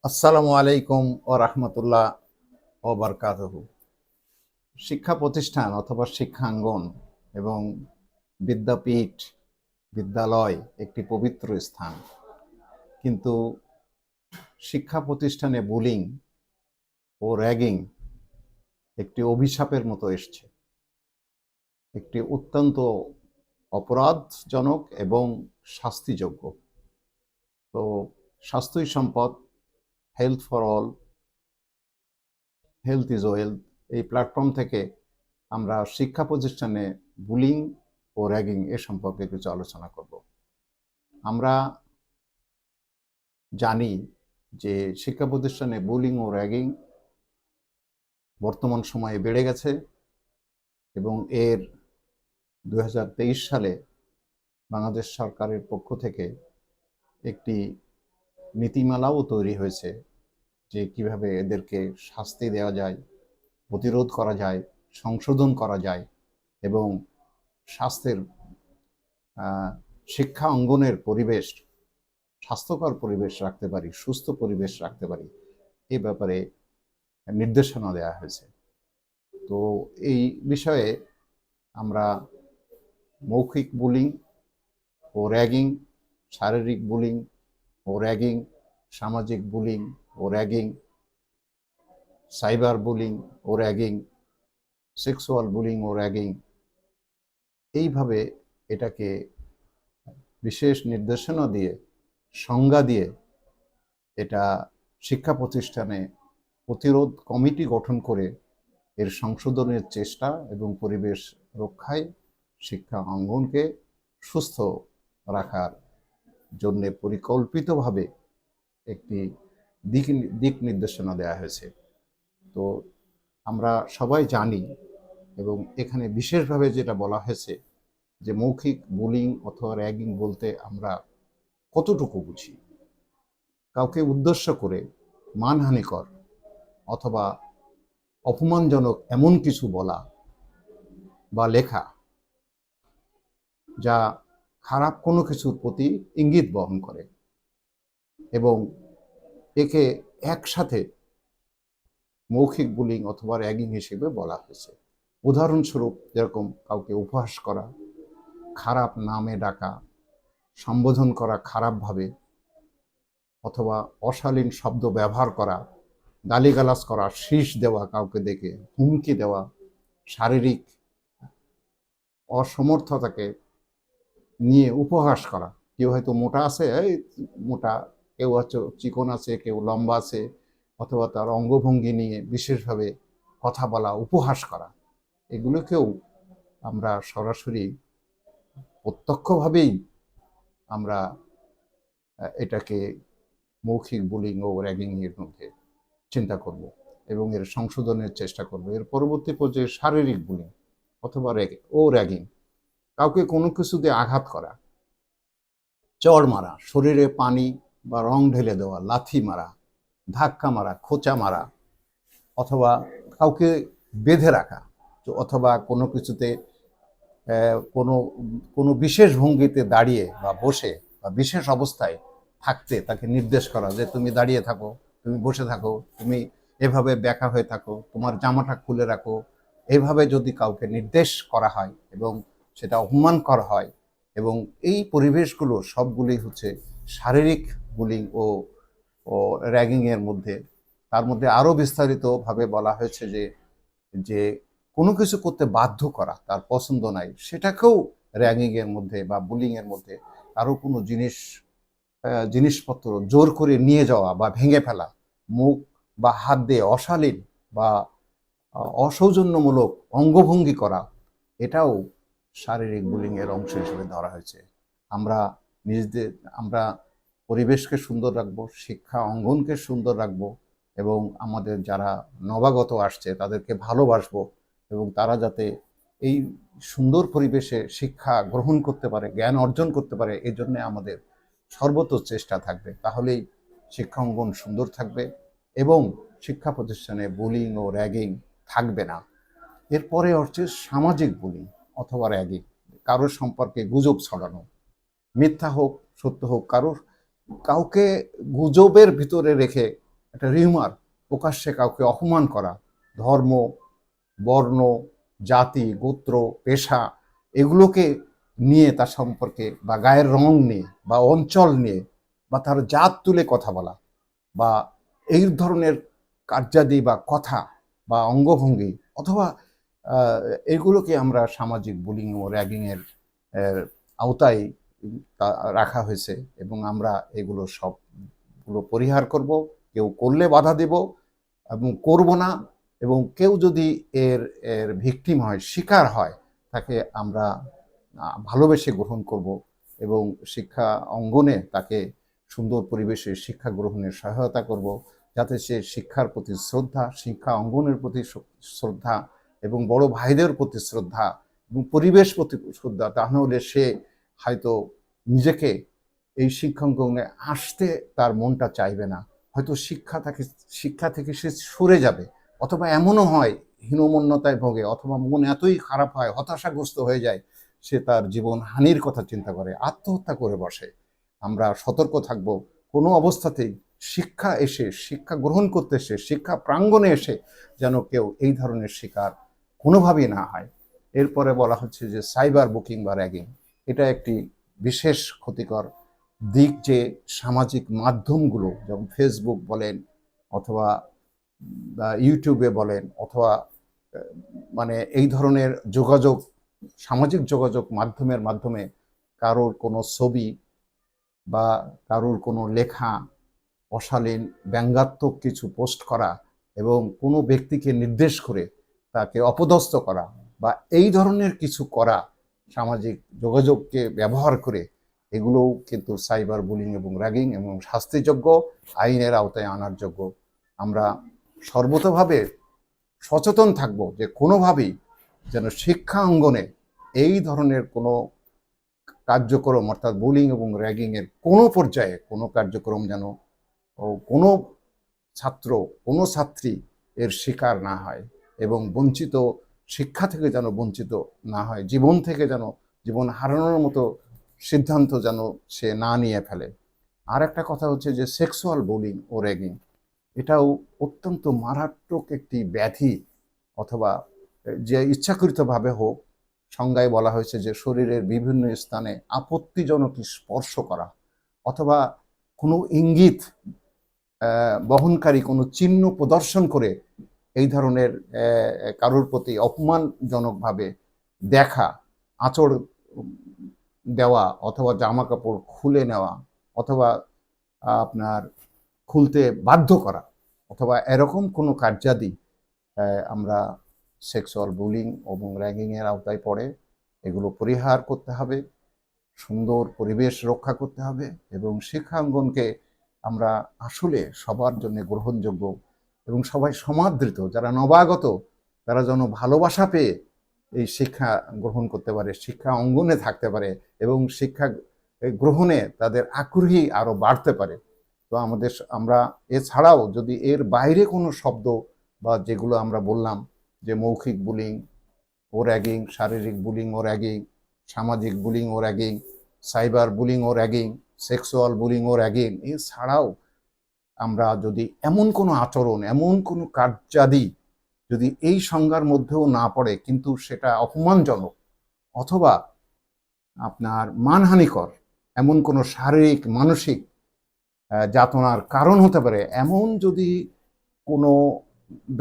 আসসালামু আলাইকুম ও রাহমাতুল্লাহ ও বারকাতুহু। শিক্ষা প্রতিষ্ঠান অথবা শিক্ষাঙ্গন এবং বিদ্যাপীঠ, বিদ্যালয় একটি পবিত্র স্থান, কিন্তু শিক্ষা প্রতিষ্ঠানে বুলিং ও র্যাগিং একটি অভিশাপের মতো এসছে। একটি অত্যন্ত অপরাধজনক এবং শাস্তিযোগ্য। তো স্বাস্থ্যই সম্পদ, health for all, health is wealth, এই প্ল্যাটফর্ম থেকে আমরা শিক্ষা প্রতিষ্ঠানে বুলিং ও র্যাগিং এ সম্পর্কে কিছু আলোচনা করব। আমরা জানি যে শিক্ষা প্রতিষ্ঠানে বুলিং ও র্যাগিং বর্তমান সময়ে বেড়ে গেছে এবং এর 2023 সালে বাংলাদেশ সরকারের পক্ষ থেকে একটি নীতিমালাও তৈরি হয়েছে যে কিভাবে এদেরকে শাস্তি দেওয়া যায়, প্রতিরোধ করা যায়, সংশোধন করা যায় এবং স্বাস্থ্যের শিক্ষা অঙ্গনের পরিবেশ স্বাস্থ্যকর পরিবেশ রাখতে পারি, সুস্থ পরিবেশ রাখতে পারি, এই ব্যাপারে নির্দেশনা দেওয়া হয়েছে। তো এই বিষয়ে আমরা মৌখিক বুলিং ও র্যাগিং, শারীরিক বুলিং ও র্যাগিং, সামাজিক বুলিং ও র্যাগিং, সাইবার বুলিং ও র্যাগিং, সেক্সুয়াল বুলিং ও র্যাগিং, এইভাবে এটাকে বিশেষ নির্দেশনা দিয়ে, সংজ্ঞা দিয়ে এটা শিক্ষা প্রতিষ্ঠানে প্রতিরোধ কমিটি গঠন করে এর সংশোধনের চেষ্টা এবং পরিবেশ রক্ষায় শিক্ষা অঙ্গনকে সুস্থ রাখার জন্য পরিকল্পিতভাবে একটি দিক নির্দেশনা দেওয়া হয়েছে। তো আমরা সবাই জানি এবং এখানে বিশেষভাবে যেটা বলা হয়েছে যে মৌখিক বুলিং অথবা র্যাগিং বলতে আমরা কতটুকু বুঝি। কাউকে উদ্দেশ্য করে মানহানিকর অথবা অপমানজনক এমন কিছু বলা বা লেখা যা খারাপ কোনো কিছুর প্রতি ইঙ্গিত বহন করে এবং একে একসাথে মৌখিক বুলিং অথবা র্যাগিং হিসেবে বলা হয়েছে। উদাহরণস্বরূপ যেরকম কাউকে উপহাস করা, খারাপ নামে ডাকা, সম্বোধন করা খারাপভাবে, অথবা অশালীন শব্দ ব্যবহার করা, গালিগালাজ করা, শীষ দেওয়া, কাউকে দেখে হুমকি দেওয়া, শারীরিক অসমর্থতাকে নিয়ে উপহাস করা। কেউ হয়তো মোটা আছে, এই মোটা, কেউ হচ্ছে চিকন আছে, কেউ লম্বা আছে, অথবা তার অঙ্গভঙ্গি নিয়ে বিশেষভাবে কথা বলা, উপহাস করা, এগুলোকেও আমরা সরাসরি প্রত্যক্ষভাবেই আমরা এটাকে মৌখিক বুলিং ও র্যাগিং এর মধ্যে চিন্তা করব এবং এর সংশোধনের চেষ্টা করব। এর পরবর্তী পর্যায়ে শারীরিক বুলিং অথবা র্যাগিং, কাউকে কোনো কিছুতে আঘাত করা, চড় মারা, শরীরে পানি বা রং ঢেলে দেওয়া, লাথি মারা, ধাক্কা মারা, খোঁচা মারা, অথবা কাউকে বেঁধে রাখা, অথবা কোনো কিছুতে কোনো কোনো বিশেষ ভঙ্গিতে দাঁড়িয়ে বা বসে বা বিশেষ অবস্থায় থাকতে তাকে নির্দেশ করা যে তুমি দাঁড়িয়ে থাকো, তুমি বসে থাকো, তুমি এভাবে ব্যাকা হয়ে থাকো, তোমার জামাটা খুলে রাখো, এইভাবে যদি কাউকে নির্দেশ করা হয় এবং সেটা অপমান করা হয়, এবং এই পরিবেশগুলো সবগুলি হচ্ছে শারীরিক বুলিং ও ও র্যাগিংয়ের মধ্যে। তার মধ্যে আরও বিস্তারিতভাবে বলা হয়েছে যে যে কোনো কিছু করতে বাধ্য করা, তার পছন্দ নাই, সেটাকেও র্যাগিংয়ের মধ্যে বা বুলিংয়ের মধ্যে। কারো কোনো জিনিসপত্র জোর করে নিয়ে যাওয়া বা ভেঙে ফেলা, মুখ বা হাত দিয়ে অশালীন বা অসৌজন্যমূলক অঙ্গভঙ্গি করা, এটাও শারীরিক বুলিংয়ের অংশ হিসেবে ধরা হয়েছে। আমরা নিজেদের আমরা পরিবেশকে সুন্দর রাখবো, শিক্ষা অঙ্গনকে সুন্দর রাখবো এবং আমাদের যারা নবাগত আসছে তাদেরকে ভালোবাসবো এবং তারা যাতে এই সুন্দর পরিবেশে শিক্ষা গ্রহণ করতে পারে, জ্ঞান অর্জন করতে পারে, এই জন্য আমাদের সর্বত্র চেষ্টা থাকবে। তাহলেই শিক্ষা অঙ্গন সুন্দর থাকবে এবং শিক্ষা প্রতিষ্ঠানে বুলিং ও র্যাগিং থাকবে না। এরপরে হচ্ছে সামাজিক বুলিং অথবা র্যাগিং, কারোর সম্পর্কে গুজব ছড়ানো, মিথ্যা হোক সত্য হোক, কাউকে গুজবের ভিতরে রেখে একটা রিউমার, প্রকাশ্যে কাউকে অপমান করা, ধর্ম, বর্ণ, জাতি, গোত্র, পেশা এগুলোকে নিয়ে তার সম্পর্কে, বা গায়ের রং নিয়ে, বা অঞ্চল নিয়ে, বা তার জাত তুলে কথা বলা, বা এই ধরনের কার্যাদি বা কথা বা অঙ্গভঙ্গি, অথবা এগুলোকে আমরা সামাজিক বুলিং ও র্যাগিংয়ের আওতায় রাখা হয়েছে। এবং আমরা এগুলো সবগুলো পরিহার করব, কেউ করলে বাধা দেব এবং করব না। এবং কেউ যদি এর এর ভিকটিম হয়, শিকার হয়, তাকে আমরা ভালোবেসে গ্রহণ করব এবং শিক্ষা অঙ্গনে তাকে সুন্দর পরিবেশে শিক্ষা গ্রহণের সহায়তা করব, যাতে সে শিক্ষার প্রতি শ্রদ্ধা, শিক্ষা অঙ্গনের প্রতি শ্রদ্ধা, এবং বড় ভাইদের প্রতি শ্রদ্ধা এবং পরিবেশ প্রতি শ্রদ্ধা, তা নাহলে সে হয়তো নিজেকে এই শিক্ষাঙ্গনে আসতে তার মনটা চাইবে না। হয়তো শিক্ষা থেকে সে সরে যাবে, অথবা এমনও হয় হীনমন্যতায় ভোগে, অথবা মন এতই খারাপ হয়, হতাশাগ্রস্ত হয়ে যায়, সে তার জীবন হানির কথা চিন্তা করে আত্মহত্যা করে বসে। আমরা সতর্ক থাকব, কোনো অবস্থাতেই শিক্ষা গ্রহণ করতে এসে, শিক্ষা প্রাঙ্গণে এসে যেন কেউ এই ধরনের শিকার কোনোভাবেই না হয়। এরপরে বলা হচ্ছে যে সাইবার বুকিং বা র্যাগিং, এটা একটি বিশেষ ক্ষতিকর দিক, যে সামাজিক মাধ্যমগুলো, যেমন ফেসবুক বলেন, অথবা ইউটিউবে বলেন, অথবা মানে এই ধরনের সামাজিক যোগাযোগ মাধ্যমে কারোর কোনো ছবি বা কারোর কোনো লেখা, অশালীন ব্যঙ্গাত্মক কিছু পোস্ট করা, এবং কোনো ব্যক্তিকে নির্দেশ করে তাকে অপদস্থ করা, বা এই ধরনের কিছু করা, সামাজিক যোগাযোগকে ব্যবহার করে, এগুলোও কিন্তু সাইবার বুলিং এবং র্যাগিং, এবং শাস্তিযোগ্য, আইনের আওতায় আনার যোগ্য। আমরা সর্বতোভাবে সচেতন থাকব যে কোনোভাবেই যেন শিক্ষা অঙ্গনে এই ধরনের কোনো কার্যক্রম, অর্থাৎ বুলিং এবং র্যাগিংয়ের কোনো পর্যায়ে কোনো কার্যক্রম যেন কোনো ছাত্র, কোনো ছাত্রী এর শিকার না হয়, এবং শিক্ষা থেকে যেন বঞ্চিত না হয়, জীবন হারানোর মতো সিদ্ধান্ত যেন সে না নিয়ে ফেলে। আর একটা কথা হচ্ছে যে সেক্সুয়াল বুলিং ও র্যাগিং, এটাও অত্যন্ত মারাত্মক একটি ব্যাধি, অথবা যে ইচ্ছাকৃতভাবে হোক, সংজ্ঞায় বলা হয়েছে যে শরীরের বিভিন্ন স্থানে আপত্তিজনক স্পর্শ করা, অথবা কোনো ইঙ্গিত বহনকারী কোনো চিহ্ন প্রদর্শন করে এই ধরনের কারোর প্রতি অপমানজনকভাবে দেখা, আঁচড় দেওয়া, অথবা জামা কাপড় খুলে নেওয়া, অথবা আপনার খুলতে বাধ্য করা, অথবা এরকম কোনো কার্যাদি আমরা সেক্সুয়াল বুলিং এবং র্যাগিংয়ের আওতায় পড়ে। এগুলো পরিহার করতে হবে, সুন্দর পরিবেশ রক্ষা করতে হবে, এবং শিক্ষাঙ্গনকে আমরা আসলে সবার জন্য গ্রহণযোগ্য এবং সবাই সমাদৃত, যারা নবাগত, তারা যেন ভালোবাসা পেয়ে এই শিক্ষা গ্রহণ করতে পারে, শিক্ষা অঙ্গনে থাকতে পারে, এবং শিক্ষা গ্রহণে তাদের আগ্রহী আরও বাড়তে পারে। তো আমরা এছাড়াও যদি এর বাইরে কোনো শব্দ, বা যেগুলো আমরা বললাম যে মৌখিক বুলিং ও র্যাগিং, শারীরিক বুলিং ও র্যাগিং, সামাজিক বুলিং ও র্যাগিং, সাইবার বুলিং ও র্যাগিং, সেক্সুয়াল বুলিং ও র্যাগিং, এছাড়াও আমরা যদি এমন কোনো আচরণ, এমন কোনো কার্যাদি যদি এই সংজ্ঞার মধ্যেও না পড়ে, কিন্তু সেটা অপমানজনক অথবা আপনার মানহানিকর, এমন কোনো শারীরিক মানসিক যাতনার কারণ হতে পারে, এমন যদি কোনো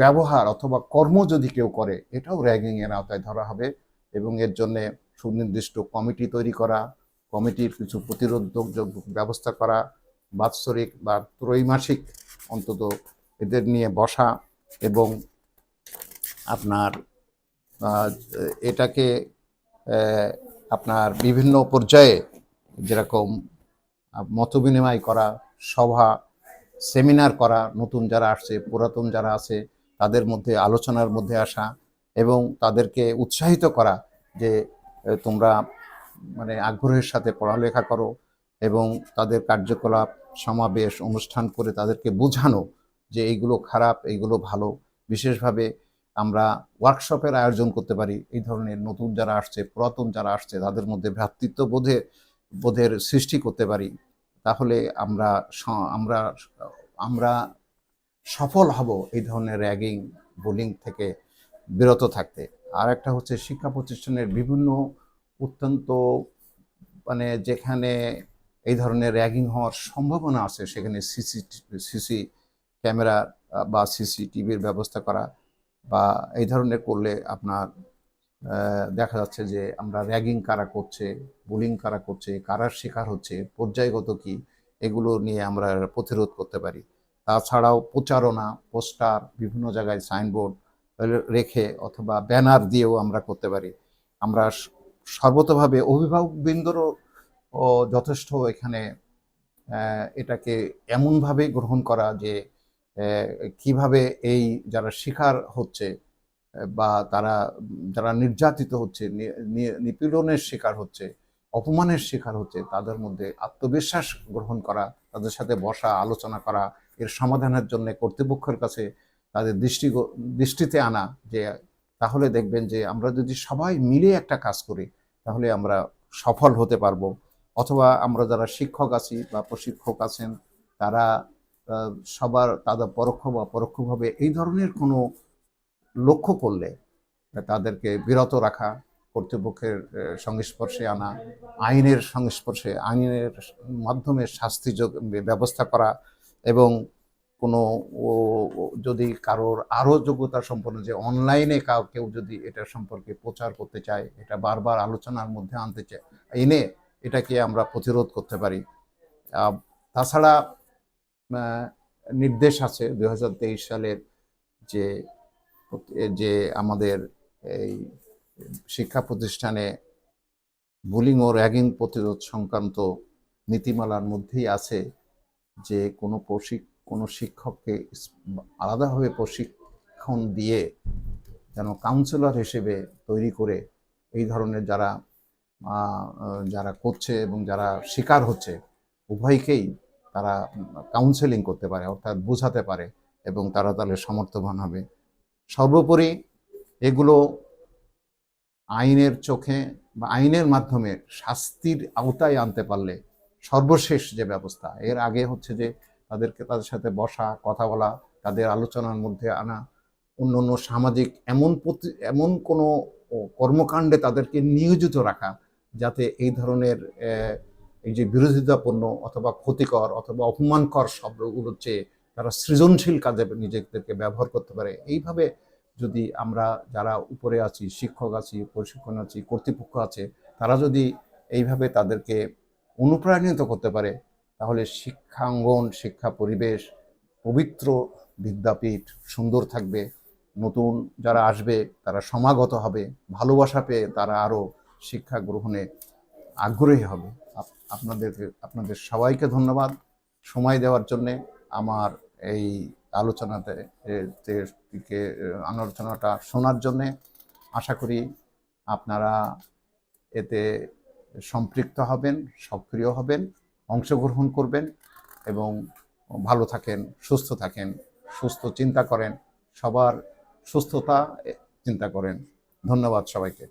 ব্যবহার অথবা কর্ম যদি কেউ করে, এটাও র্যাগিংয়ের আওতায় ধরা হবে। এবং এর জন্যে সুনির্দিষ্ট কমিটি তৈরি করা, কমিটির কিছু প্রতিরোধক ব্যবস্থা করা, বাৎসরিক বা ত্রৈমাসিক অন্তত এদের নিয়ে বসা, এবং আপনার এটাকে আপনার বিভিন্ন পর্যায়ে যেরকম মতবিনিময় করা, সভা, সেমিনার করা, নতুন যারা আসছে, পুরাতন যারা আছে, তাদের মধ্যে আলোচনার মধ্যে আসা, এবং তাদেরকে উৎসাহিত করা যে তোমরা মানে আগ্রহের সাথে পড়ালেখা করো, এবং তাদের কার্যকলাপ, সমাবেশ, অনুষ্ঠান করে তাদেরকে বোঝানো যে এইগুলো খারাপ, এইগুলো ভালো। বিশেষভাবে আমরা ওয়ার্কশপের আয়োজন করতে পারি, এই ধরনের নতুন যারা আসছে, পুরাতন যারা আসছে, তাদের মধ্যে ভ্রাতৃত্ব বোধের সৃষ্টি করতে পারি। তাহলে আমরা আমরা সফল হব এই ধরনের র্যাগিং বুলিং থেকে বিরত থাকতে। আর একটা হচ্ছে শিক্ষা প্রতিষ্ঠানের বিভিন্ন অত্যন্ত মানে যেখানে এই ধরনের র্যাগিং হওয়ার সম্ভাবনা আছে সেখানে সিসি ক্যামেরা বা সিসিটিভির ব্যবস্থা করা, বা এই ধরনের করলে আপনার দেখা যাচ্ছে যে আমরা র্যাগিং কারা করছে, বুলিং কারা করছে, কারার শিকার হচ্ছে, পর্যায়গত কি, এগুলো নিয়ে আমরা প্রতিরোধ করতে পারি। তাছাড়াও প্রচারণা, পোস্টার, বিভিন্ন জায়গায় সাইনবোর্ড রেখে অথবা ব্যানার দিয়েও আমরা করতে পারি। আমরা সর্বতভাবে অভিভাবকবৃন্দরও যথেষ্ট এখানে এটাকে এমনভাবে গ্রহণ করা যে কিভাবে এই যারা শিকার হচ্ছে বা তারা যারা নির্যাতিত হচ্ছে, নিপীড়নের শিকার হচ্ছে, অপমানের শিকার হচ্ছে, তাদের মধ্যে আত্মবিশ্বাস গ্রহণ করা, তাদের সাথে বসা, আলোচনা করা, এর সমাধানের জন্য কর্তৃপক্ষের কাছে তাদের দৃষ্টিতে আনা, যে তাহলে দেখবেন যে আমরা যদি সবাই মিলে একটা কাজ করি তাহলে আমরা সফল হতে পারবো। অথবা আমরা যারা শিক্ষক আছি বা প্রশিক্ষক আছেন, তারা সবার তাদের পরোক্ষ বা পরোক্ষভাবে এই ধরনের কোনো লক্ষ্য করলে তাদেরকে বিরত রাখা, কর্তৃপক্ষের সংস্পর্শে আনা, আইনের সংস্পর্শে, আইনের মাধ্যমে শাস্তি ব্যবস্থা করা, এবং কোনো যদি কারোর আরও যোগ্যতা সম্পন্ন যে অনলাইনে কেউ যদি এটা সম্পর্কে প্রচার করতে চায়, এটা বারবার আলোচনার মধ্যে আনতে চায়, এনে এটাকে আমরা প্রতিরোধ করতে পারি। তাছাড়া নির্দেশ আছে 2023 সালের যে যে আমাদের এই শিক্ষা প্রতিষ্ঠানে বুলিং ও র্যাগিং প্রতিরোধ সংক্রান্ত নীতিমালার মধ্যেই আছে যে কোনো শিক্ষককে আলাদাভাবে প্রশিক্ষণ দিয়ে যেন কাউন্সিলর হিসেবে তৈরি করে এই ধরনের যারা করছে এবং যারা শিকার হচ্ছে উভয়কেই তারা কাউন্সেলিং করতে পারে, অর্থাৎ বোঝাতে পারে, এবং তারা তাহলে সমর্থবান হবে। সর্বোপরি এগুলো আইনের চোখে বা আইনের মাধ্যমে শাস্তির আওতায় আনতে পারলে সর্বশেষ যে ব্যবস্থা, এর আগে হচ্ছে যে তাদের সাথে বসা, কথা বলা, তাদের আলোচনার মধ্যে আনা, অন্য সামাজিক এমন কোনো কর্মকাণ্ডে তাদেরকে নিয়োজিত রাখা যাতে এই ধরনের এই যে বিরোধিতাপূর্ণ অথবা ক্ষতিকর অথবা অপমানকর শব্দগুলোর চেয়ে তারা সৃজনশীল কাজে নিজেদেরকে ব্যবহার করতে পারে। এইভাবে যদি আমরা যারা উপরে আছি, শিক্ষক আছি, প্রশিক্ষণ আছি, কর্তৃপক্ষ আছে, তারা যদি এইভাবে তাদেরকে অনুপ্রাণিত করতে পারে তাহলে শিক্ষাঙ্গন, শিক্ষা পরিবেশ, পবিত্র বিদ্যাপীঠ সুন্দর থাকবে। নতুন যারা আসবে তারা সমাগত হবে, ভালোবাসা পেয়ে তারা আরও শিক্ষা গ্রহণে আগ্রহী হবে। আপনাদের সবাইকে ধন্যবাদ সময় দেওয়ার জন্যে, আমার এই আলোচনাটা শোনার জন্যে। আশা করি আপনারা এতে সম্পৃক্ত হবেন, সক্রিয় হবেন, অংশগ্রহণ করবেন এবং ভালো থাকেন, সুস্থ চিন্তা করেন, সবার সুস্থতা চিন্তা করেন। ধন্যবাদ সবাইকে।